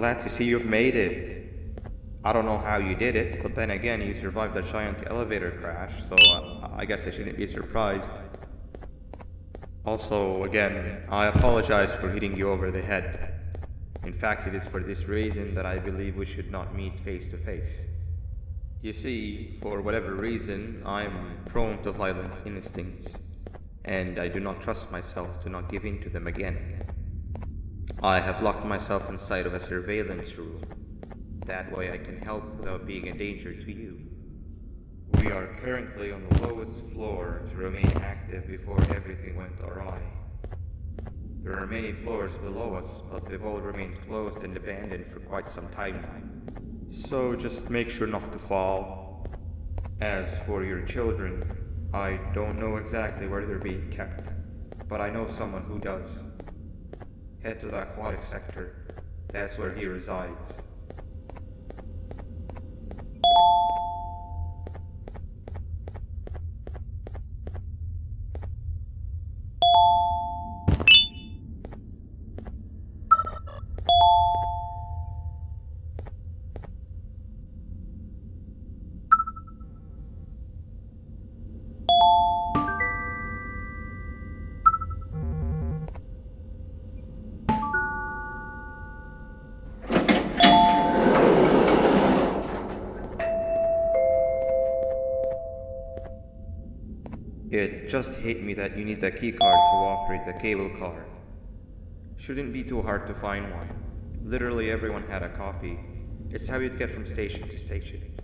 glad to see you've made it. I don't know how you did it, but then again, you survived a giant elevator crash, so I guess I shouldn't be surprised. Also, again, I apologize for hitting you over the head. In fact, it is for this reason that I believe we should not meet face to face. You see, for whatever reason, I'm prone to violent instincts, and I do not trust myself to not give in to them again. I have locked myself inside of a surveillance room. That way I can help without being a danger to you. We are currently on the lowest floor to remain active before everything went awry. There are many floors below us, but they've all remained closed and abandoned for quite some time now. So just make sure not to fall. As for your children, I don't know exactly where they're being kept, but I know someone who does. Head to the aquatic sector. That's where he resides. It just hit me that you need the keycard to operate the cable car. Shouldn't be too hard to find one. Literally everyone had a copy. It's how you'd get from station to station.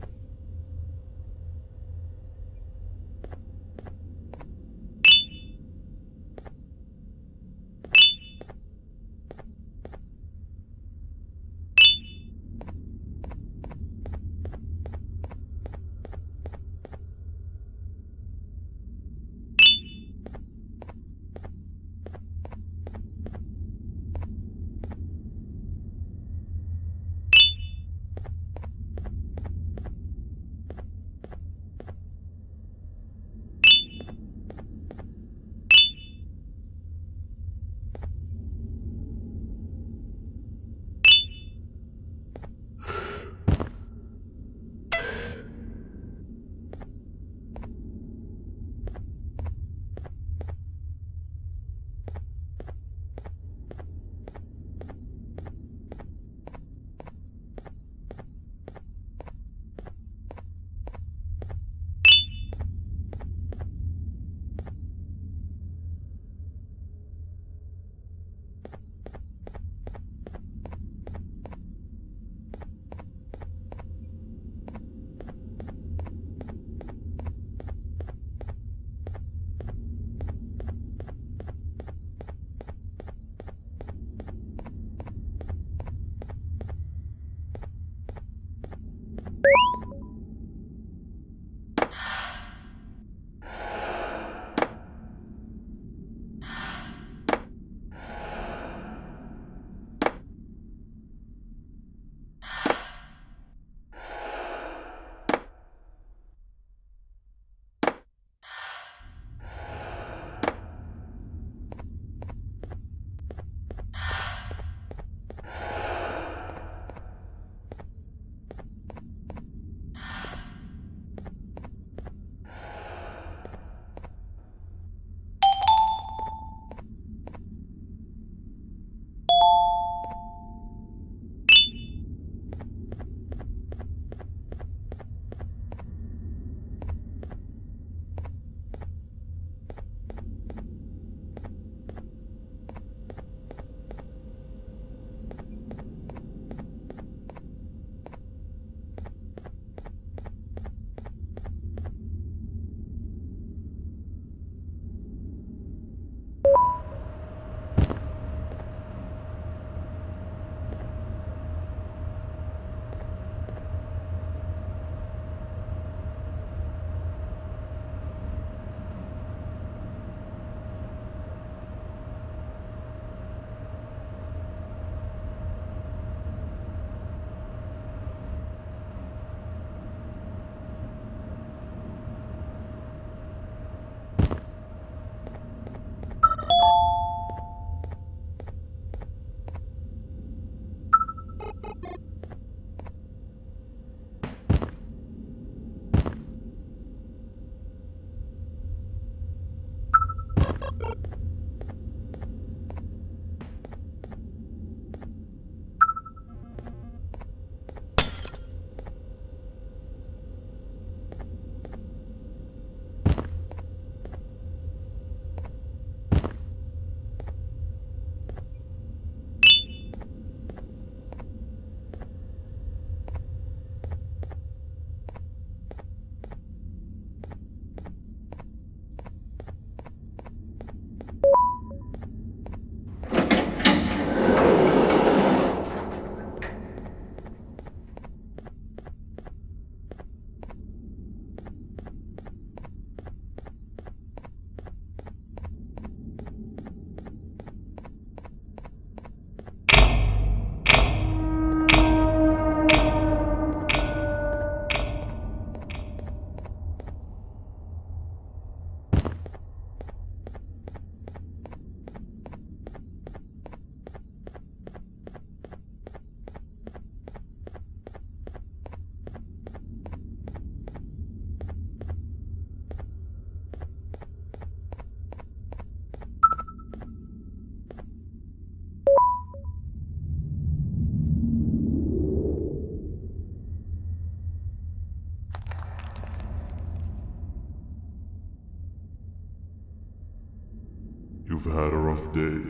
You've had a rough day,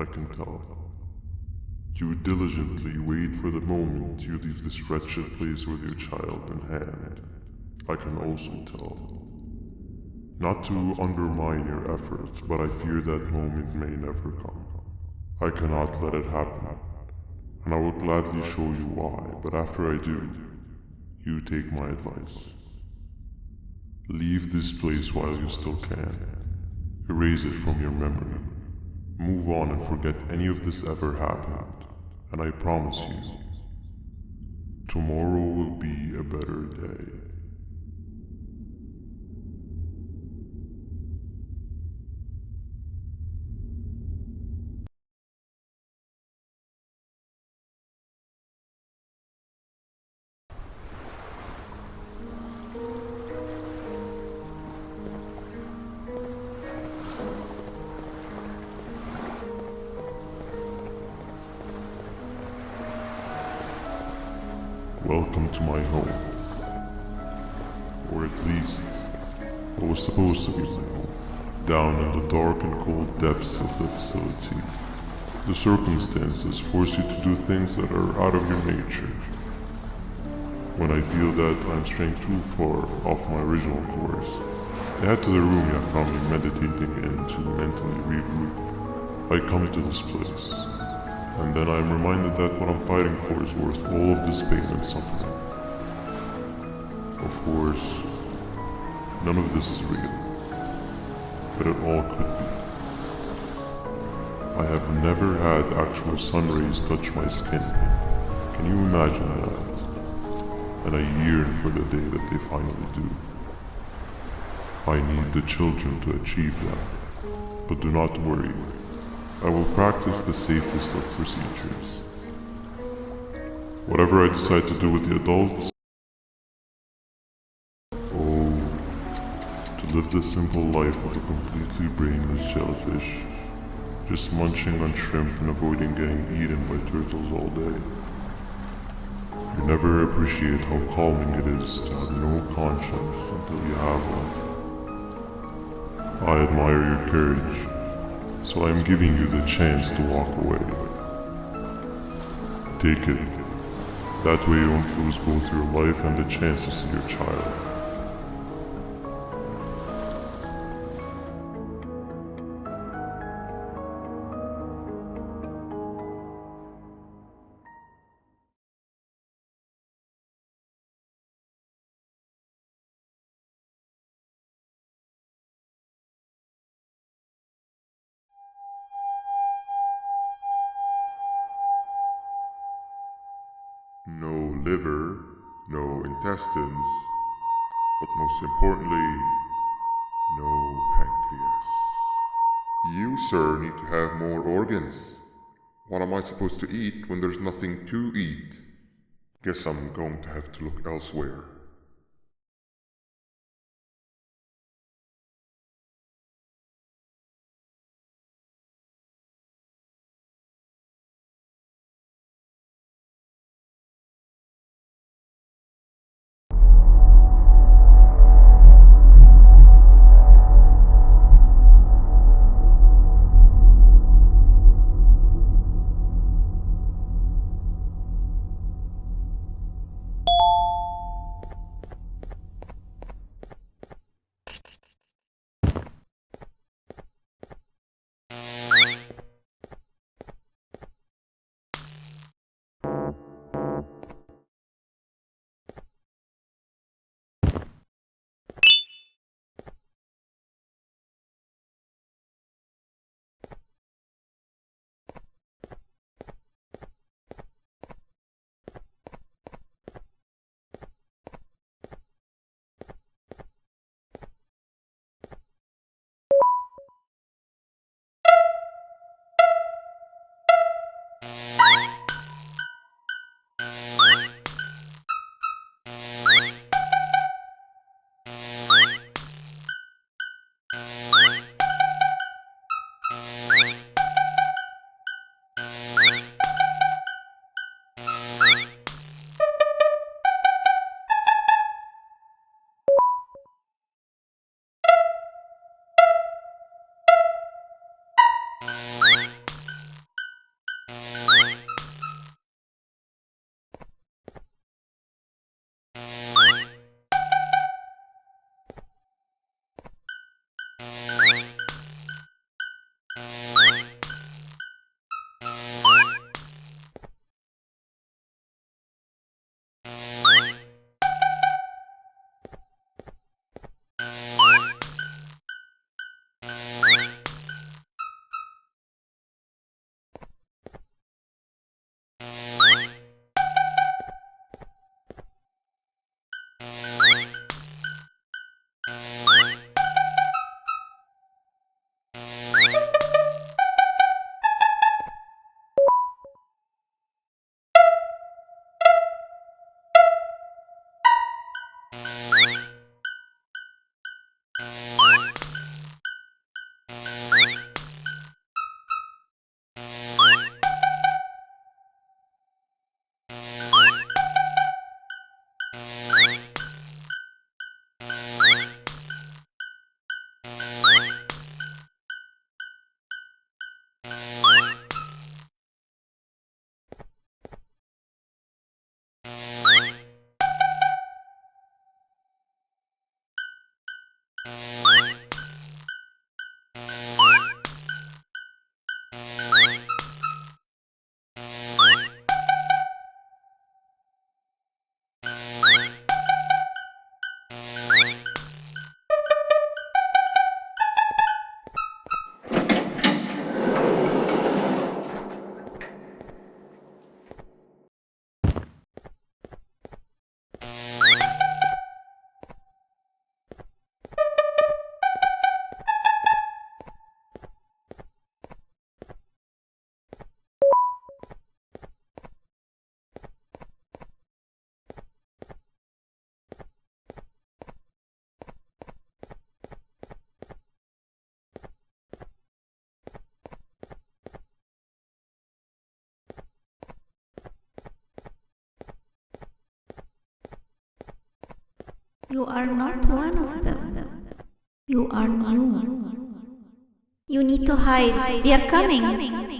I can tell. You diligently wait for the moment you leave this wretched place with your child in hand. I can also tell. Not to undermine your efforts, but I fear that moment may never come. I cannot let it happen, and I will gladly show you why, but after I do, you take my advice. Leave this place while you still can. Erase it from your memory. Move on and forget any of this ever happened, and I promise you, tomorrow will be a better day. Welcome to my home. Or at least, what was supposed to be my home. Down in the dark and cold depths of the facility. The circumstances force you to do things that are out of your nature. When I feel that I'm straying too far off my original course, I head to the room you have found me meditating in to mentally regroup. I come to this place, and then I am reminded that what I'm fighting for is worth all of this pain and suffering. Of course, none of this is real, but it all could be. I have never had actual sun rays touch my skin. Can you imagine that? And I yearn for the day that they finally do. I need the children to achieve that, but do not worry. I will practice the safest of procedures. Whatever I decide to do with the adults, to live the simple life of a completely brainless jellyfish, just munching on shrimp and avoiding getting eaten by turtles all day. You never appreciate how calming it is to have no conscience until you have one. I admire your courage, so I am giving you the chance to walk away. Take it. That way you don't lose both your life and the chance to see your child. No liver, no intestines, but most importantly, no pancreas. You, sir, need to have more organs. What am I supposed to eat when there's nothing to eat? Guess I'm going to have to look elsewhere. You are not one of them. You are new. You need to hide. They are coming.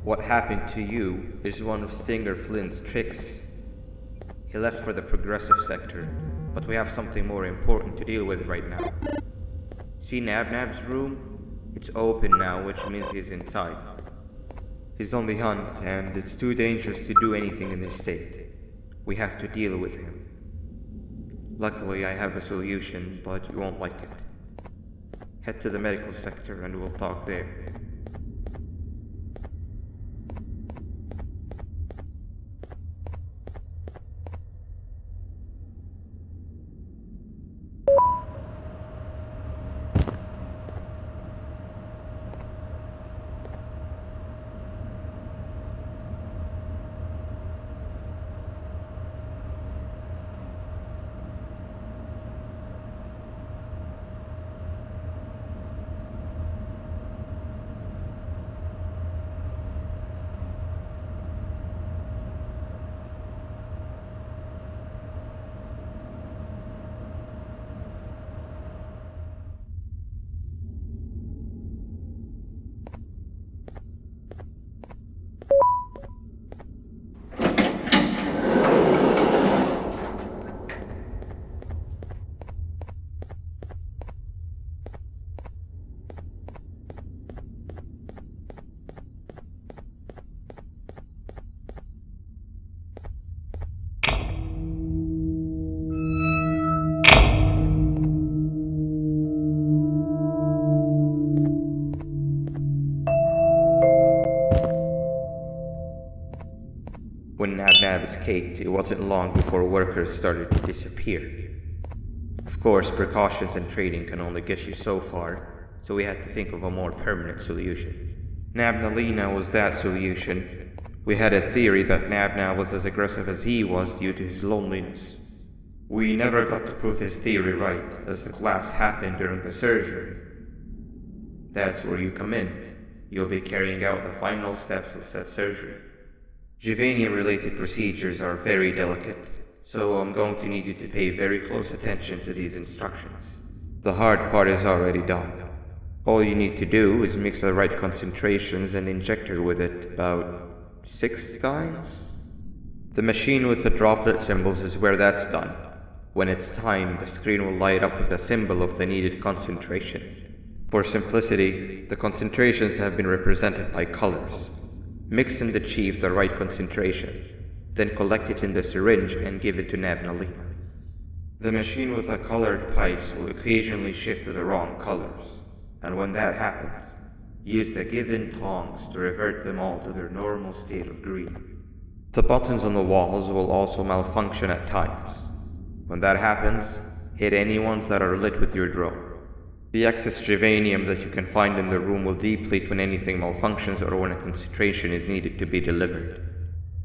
What happened to you is one of Stinger Flynn's tricks. He left for the progressive sector, but we have something more important to deal with right now. See Nabnab's room? It's open now, which means he's inside. He's on the hunt, and it's too dangerous to do anything in this state. We have to deal with him. Luckily, I have a solution, but you won't like it. Head to the medical sector and we'll talk there. When Nab escaped, it wasn't long before workers started to disappear. Of course, precautions and trading can only get you so far, so we had to think of a more permanent solution. Nabnalina was that solution. We had a theory that Nabna was as aggressive as he was due to his loneliness. We never got to prove this theory right, as the collapse happened during the surgery. That's where you come in. You'll be carrying out the final steps of said surgery. Juvenium-related procedures are very delicate, so I'm going to need you to pay very close attention to these instructions. The hard part is already done. All you need to do is mix the right concentrations and inject her with it about 6 times. The machine with the droplet symbols is where that's done. When it's time, the screen will light up with the symbol of the needed concentration. For simplicity, the concentrations have been represented by colors. Mix and achieve the right concentration, then collect it in the syringe and give it to Nabnalina. The machine with the colored pipes will occasionally shift to the wrong colors, and when that happens, use the given tongs to revert them all to their normal state of green. The buttons on the walls will also malfunction at times. When that happens, hit any ones that are lit with your drone. The excess juvenium that you can find in the room will deplete when anything malfunctions or when a concentration is needed to be delivered.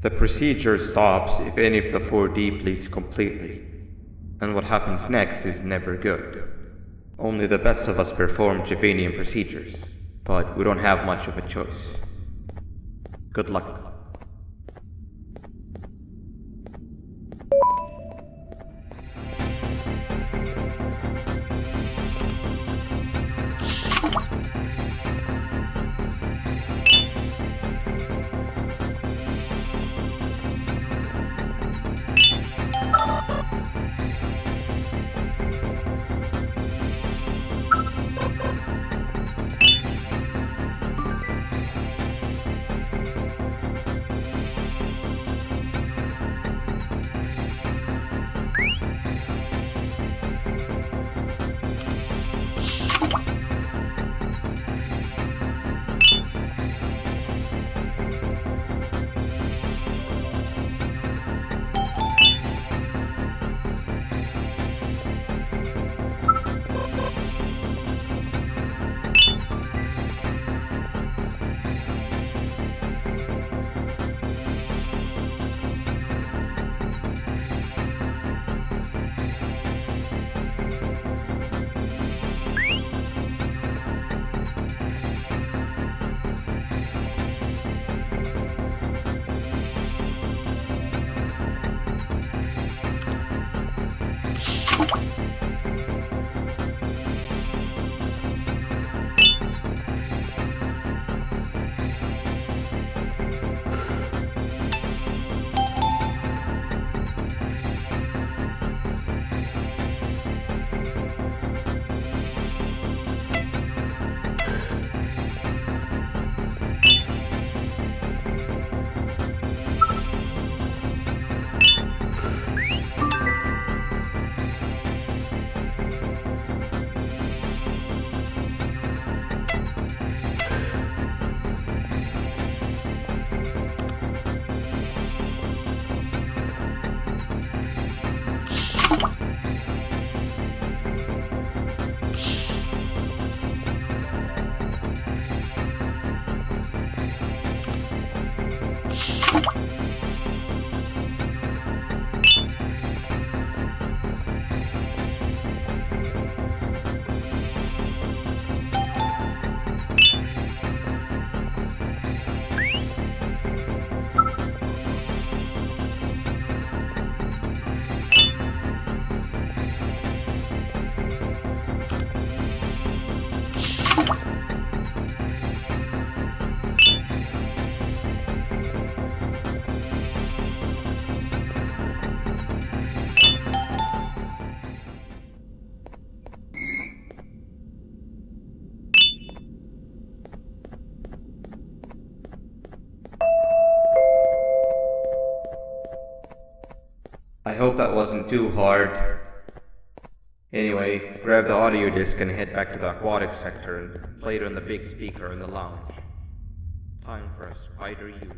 The procedure stops if any of the 4 depletes completely, and what happens next is never good. Only the best of us perform juvenium procedures, but we don't have much of a choice. Good luck. hope that wasn't too hard. Anyway, grab the audio disc and head back to the aquatic sector and play it on the big speaker in the lounge. Time for a spider uni.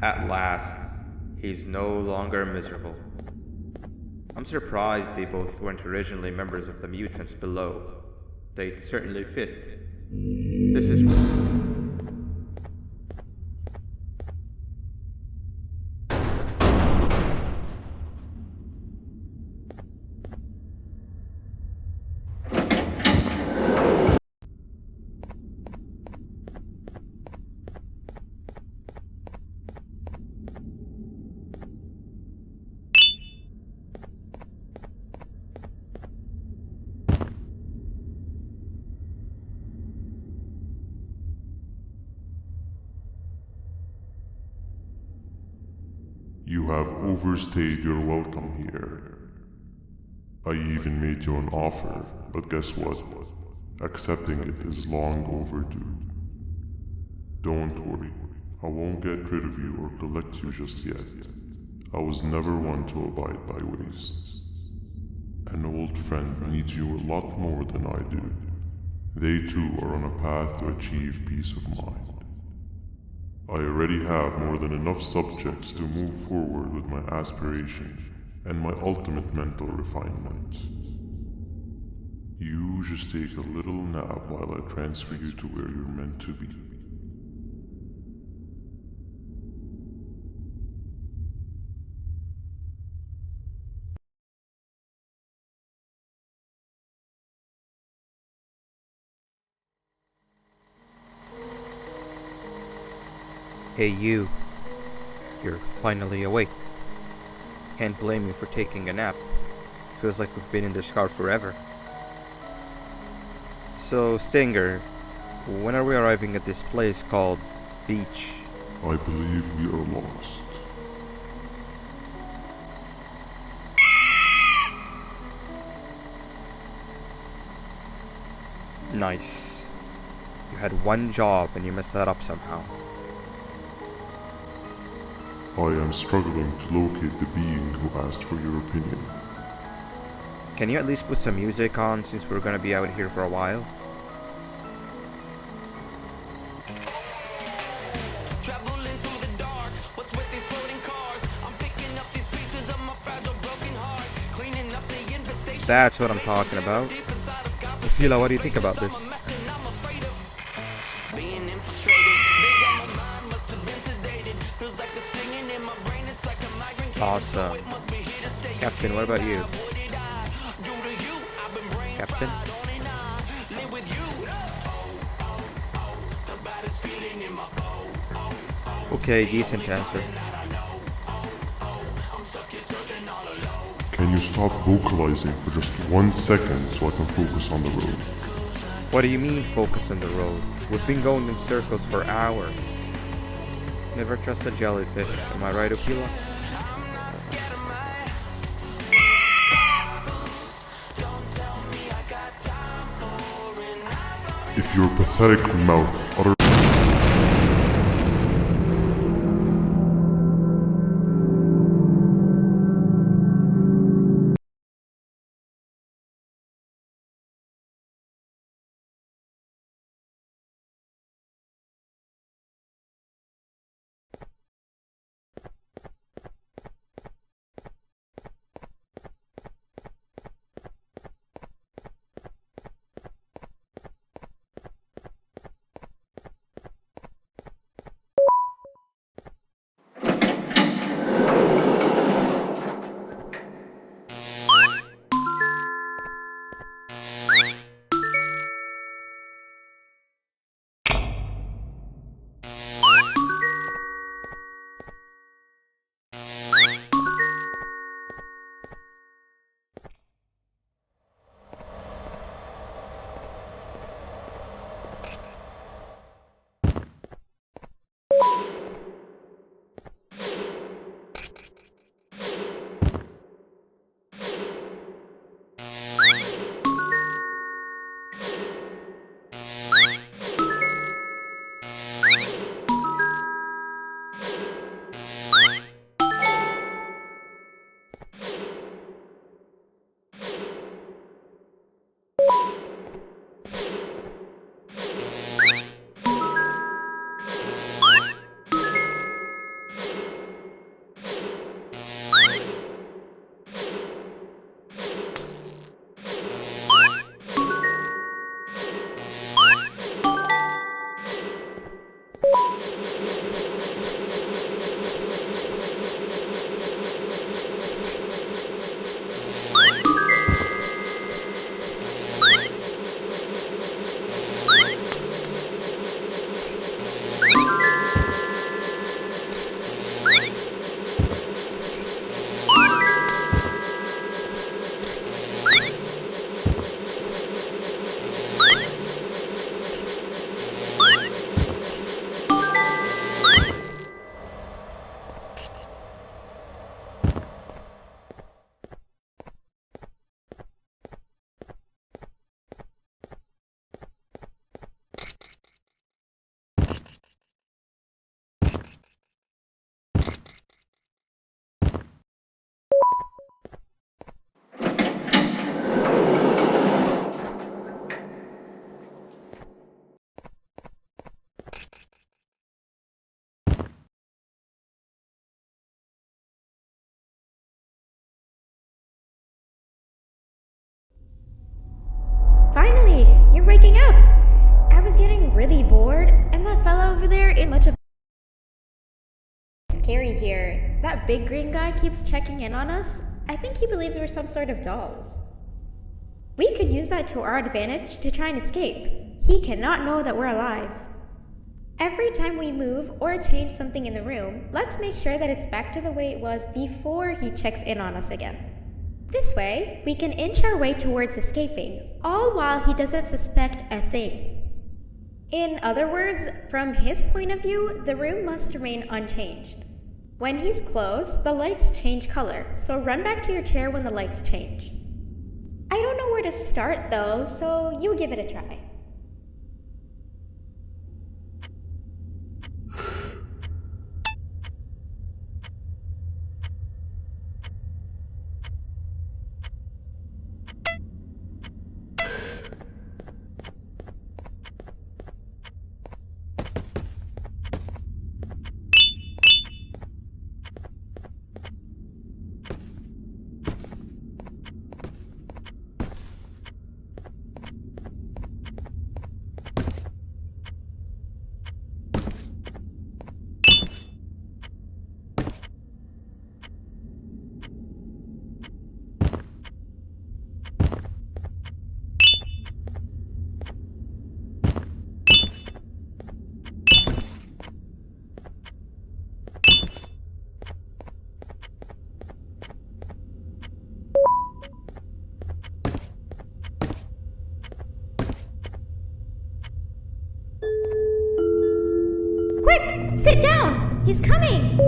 At last, he's no longer miserable. I'm surprised they both weren't originally members of the mutants below. They'd certainly fit. This is... You have overstayed your welcome here. I even made you an offer, but guess what? Accepting it is long overdue. Don't worry, I won't get rid of you or collect you just yet. I was never one to abide by waste. An old friend needs you a lot more than I do. They too are on a path to achieve peace of mind. I already have more than enough subjects to move forward with my aspiration and my ultimate mental refinement. You just take a little nap while I transfer you to where you're meant to be. Hey you. You're finally awake. Can't blame you for taking a nap. Feels like we've been in this car forever. So, Stinger, when are we arriving at this place called Beach? I believe we are lost. Nice. You had one job and you messed that up somehow. I am struggling to locate the being who asked for your opinion. Can you at least put some music on since we're gonna be out here for a while? Traveling through the dark, what's with these floating cars? I'm picking up these pieces of my fragile broken heart, cleaning up the infestation. That's what I'm talking about. Fila, what do you think about this? Being infiltrated, they got my mind, must have been sedated. Feels like a stinging in my brain, it's like a migraine. Awesome. It must be here to stay. Captain, what about you? What did I do to you? I've been brain Captain? on and on, live with you. The baddest feeling in my Okay, decent answer. Can you stop vocalizing for just 1 second so I can focus on the road? What do you mean focus on the road? We've been going in circles for hours. Never trust a jellyfish, am I right, Okila? Your pathetic mouth utter. Finally, you're waking up! I was getting really bored, and that fella over there is much of scary here. That big green guy keeps checking in on us. I think he believes we're some sort of dolls. We could use that to our advantage to try and escape. He cannot know that we're alive. Every time we move or change something in the room, let's make sure that it's back to the way it was before he checks in on us again. This way, we can inch our way towards escaping, all while he doesn't suspect a thing. In other words, from his point of view, the room must remain unchanged. When he's close, the lights change color, so run back to your chair when the lights change. I don't know where to start though, so you give it a try. Quick! Sit down! He's coming!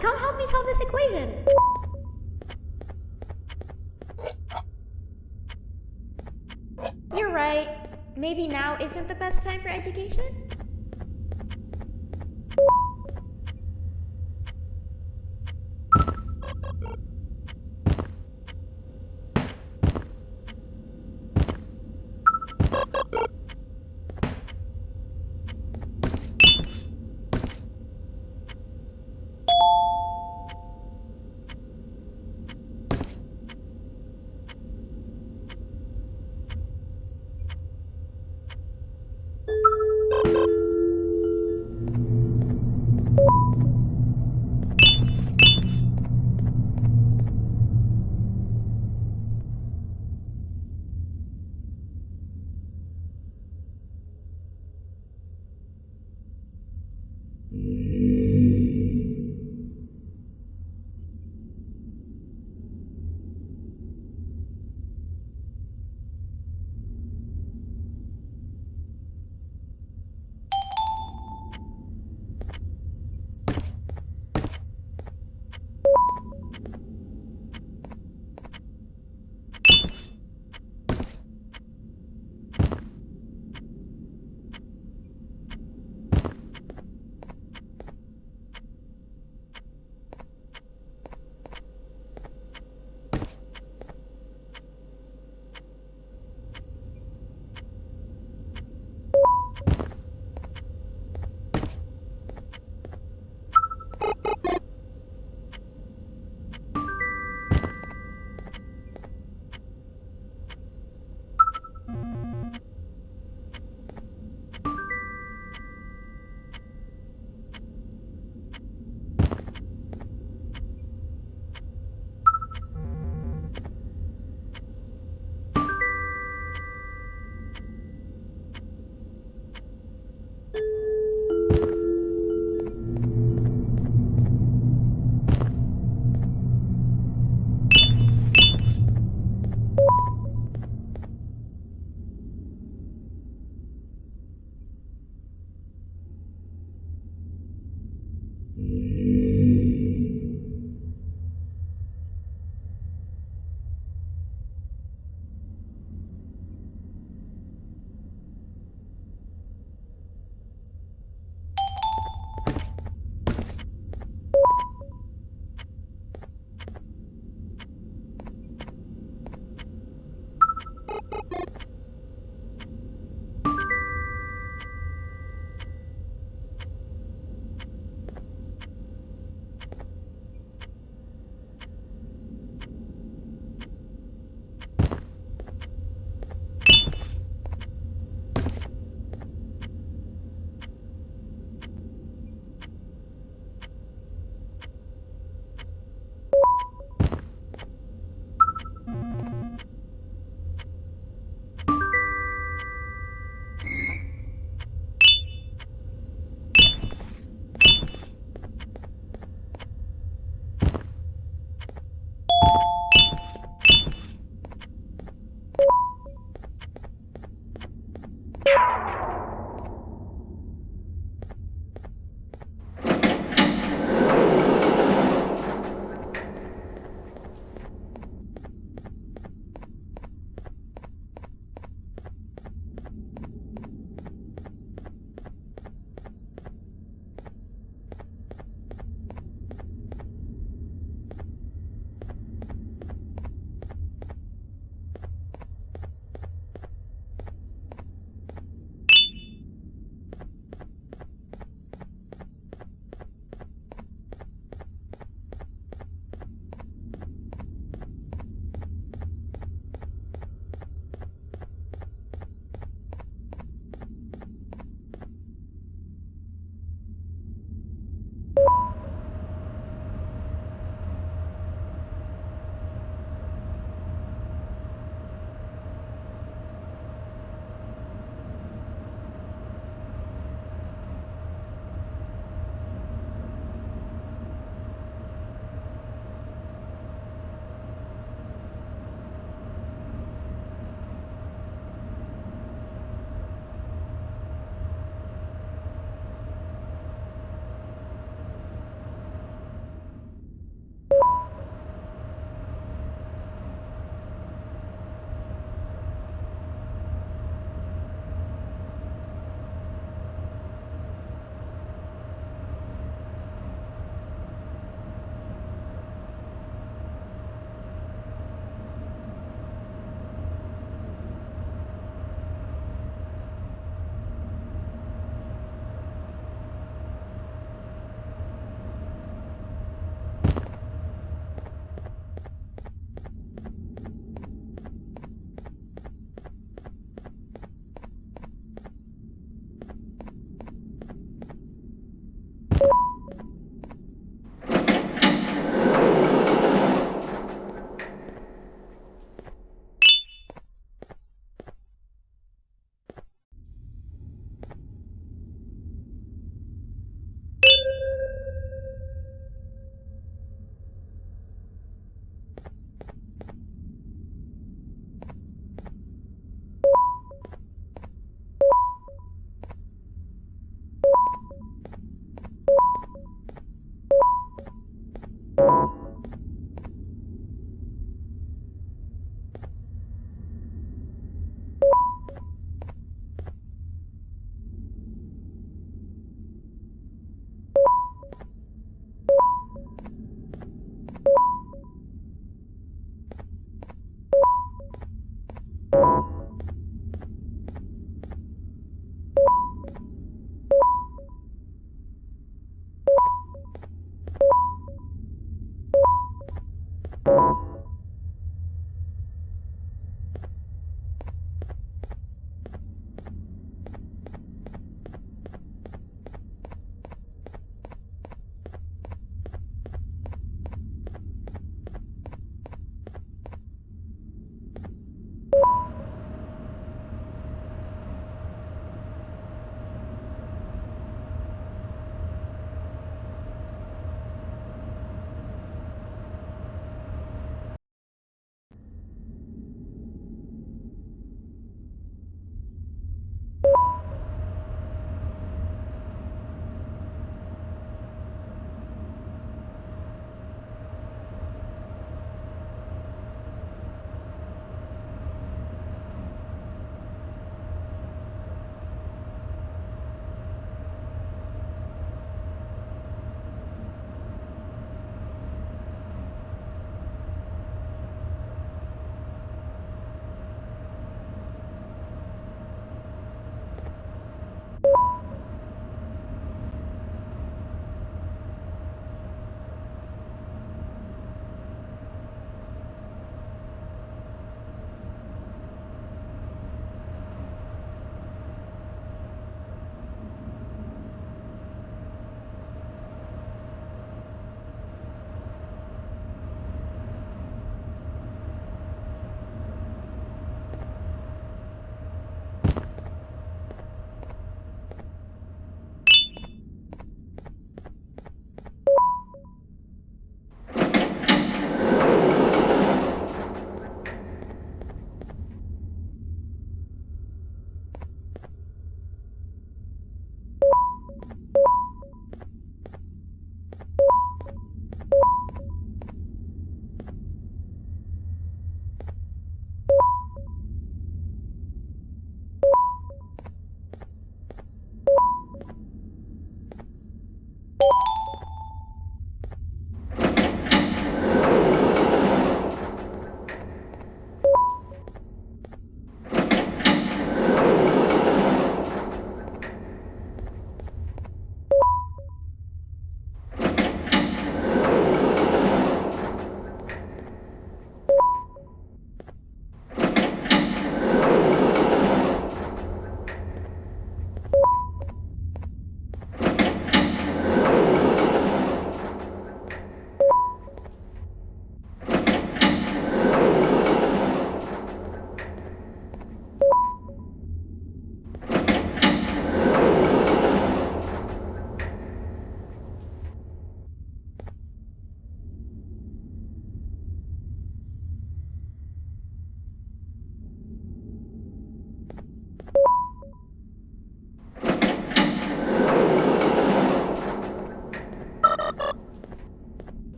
come help me solve this equation. You're right. Maybe now isn't the best time for education?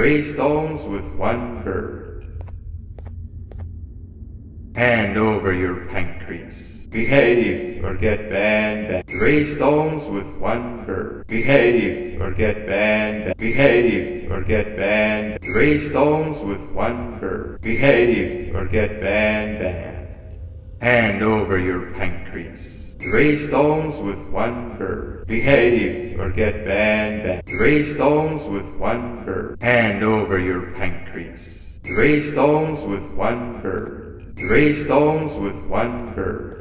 Three stones with one bird. Hand over your pancreas. Behave or get banned. Three stones with one bird. Behave or get banned. Behave or get banned. Three stones with one bird. Behave or get banned. Hand over your pancreas. Three stones with one bird. Behave or get banned. Three stones with one bird. Hand over your pancreas. Three stones with one bird. Three stones with one bird.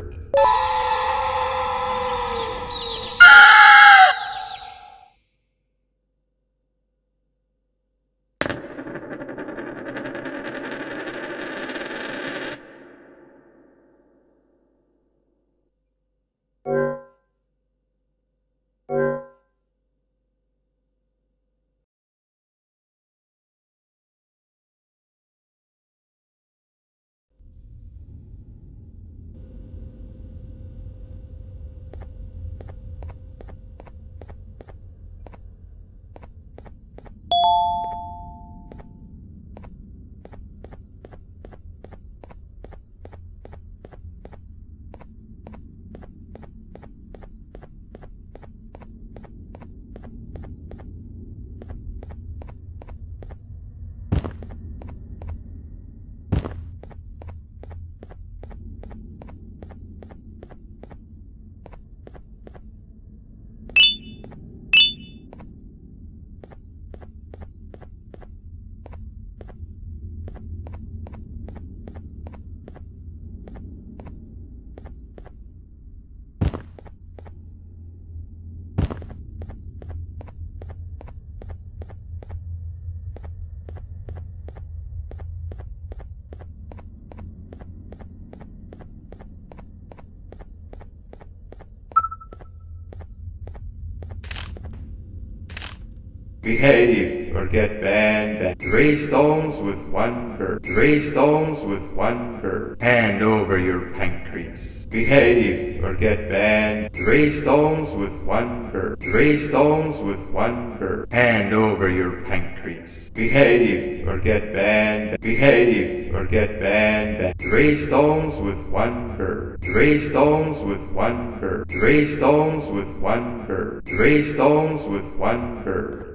Behave or get banned. 3 stones with 1 bird. 3 stones with 1 bird. Hand over your pancreas. Behave or get banned. 3 stones with 1 bird. 3 stones with 1 bird. Hand over your pancreas. Behave or get banned. Behave or get banned. 3 stones with 1 bird. 3 stones with 1 bird. 3 stones with 1 bird. 3 stones with 1 bird.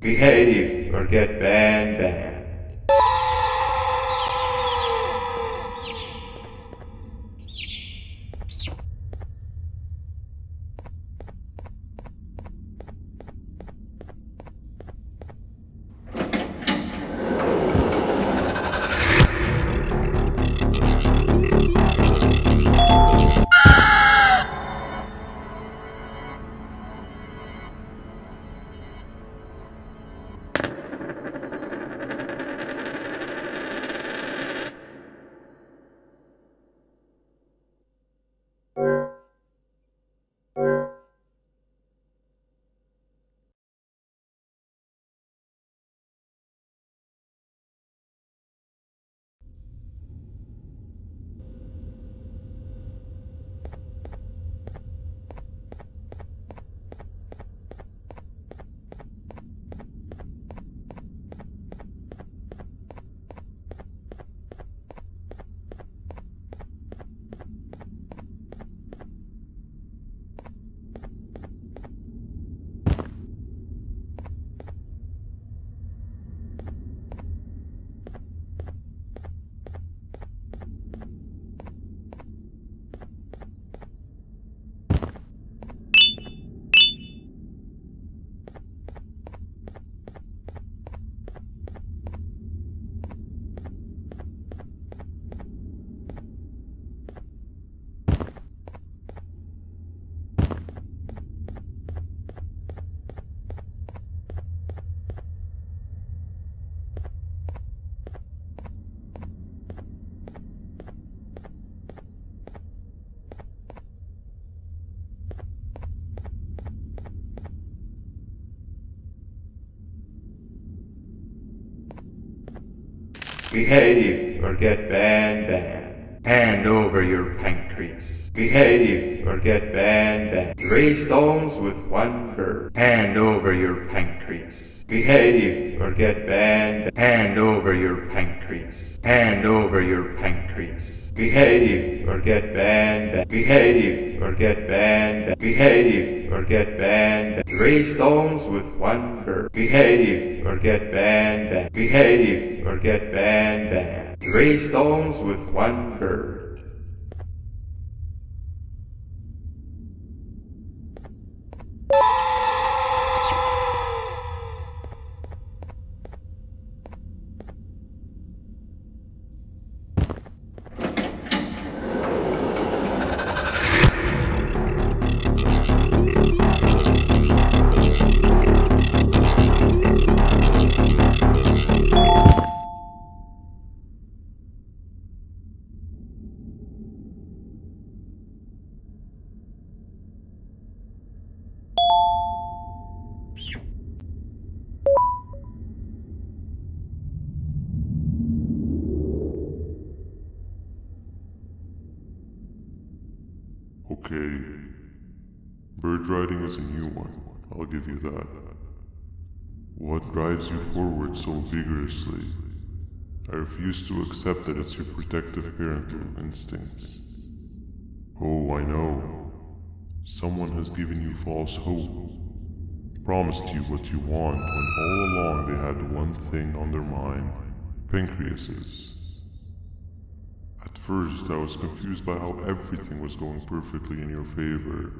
Behave or get banned. Behave or get banned. Hand over your pancreas. Behave or get banned. 3 stones with 1 bird. Hand over your pancreas. Behave or get banned. Hand over your pancreas. Hand over your pancreas. Behave or get banned. Behave or get banned. Behave or get banned. 3 stones with 1 bird. Behave or get banned. Behave or get banned. 3 stones with 1 bird. Okay. Bird riding is a new one, I'll give you that. What drives you forward so vigorously? I refuse to accept that it's your protective parental instincts. Oh, I know. Someone has given you false hope. Promised you what you want when all along they had one thing on their mind: pancreases. At first, I was confused by how everything was going perfectly in your favor,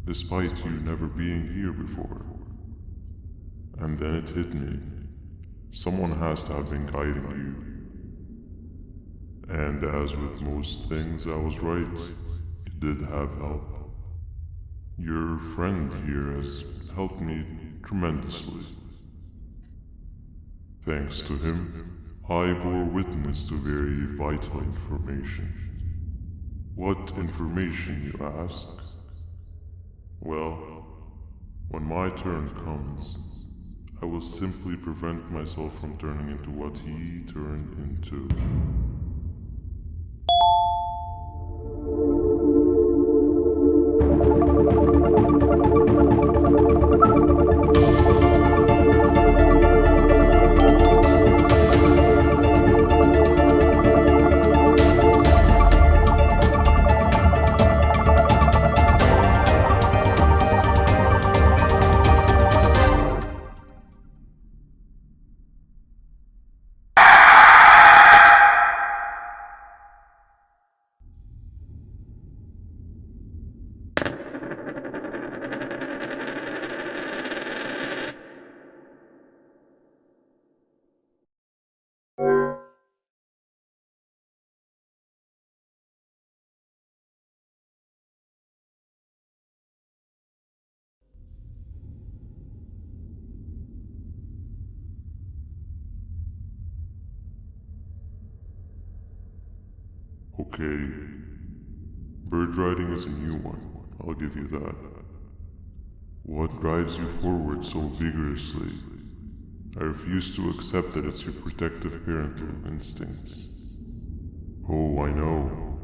despite you never being here before. And then it hit me. Someone has to have been guiding you. And as with most things, I was right. You did have help. Your friend here has helped me tremendously. Thanks to him, I bore witness to very vital information. What information, you ask? Well, when my turn comes, I will simply prevent myself from turning into what he turned into. Okay, bird riding is a new one, I'll give you that. What drives you forward so vigorously? I refuse to accept that it's your protective parental instincts. Oh, I know.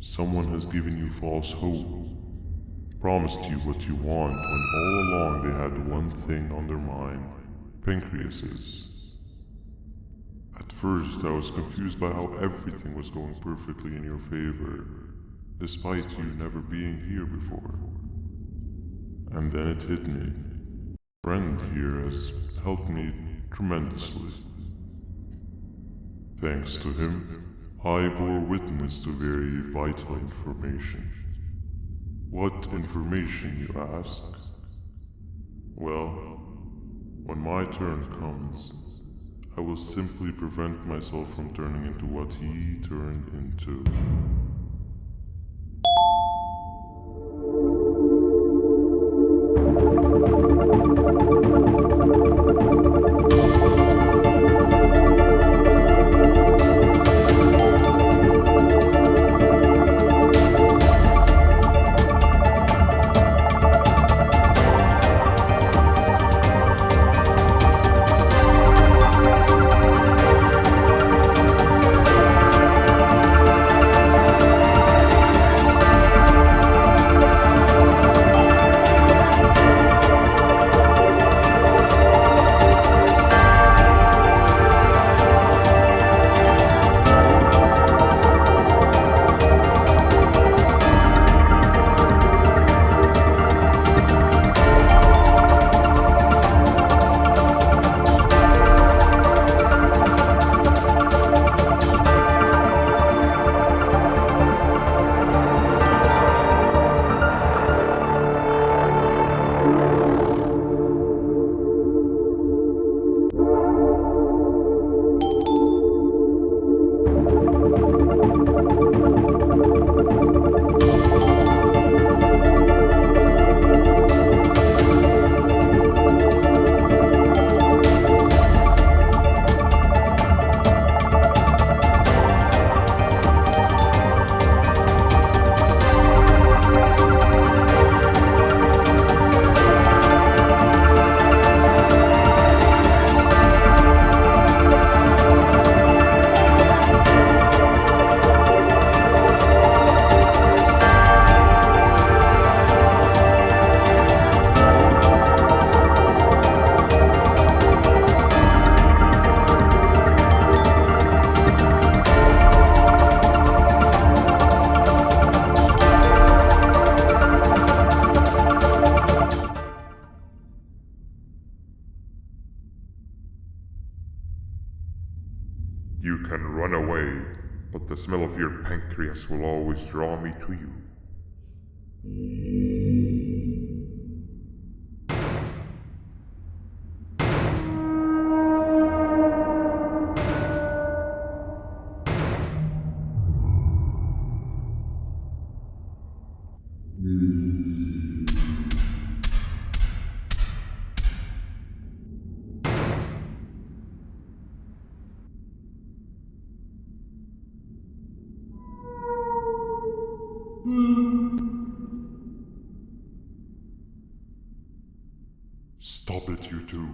Someone has given you false hope, promised you what you want when all along they had one thing on their mind, pancreases. At first, I was confused by how everything was going perfectly in your favor, despite you never being here before. And then it hit me. A friend here has helped me tremendously. Thanks to him, I bore witness to very vital information. What information, you ask? Well, when my turn comes, I will simply prevent myself from turning into what he turned into. You can run away, but the smell of your pancreas will always draw me to you. Stop it, you two.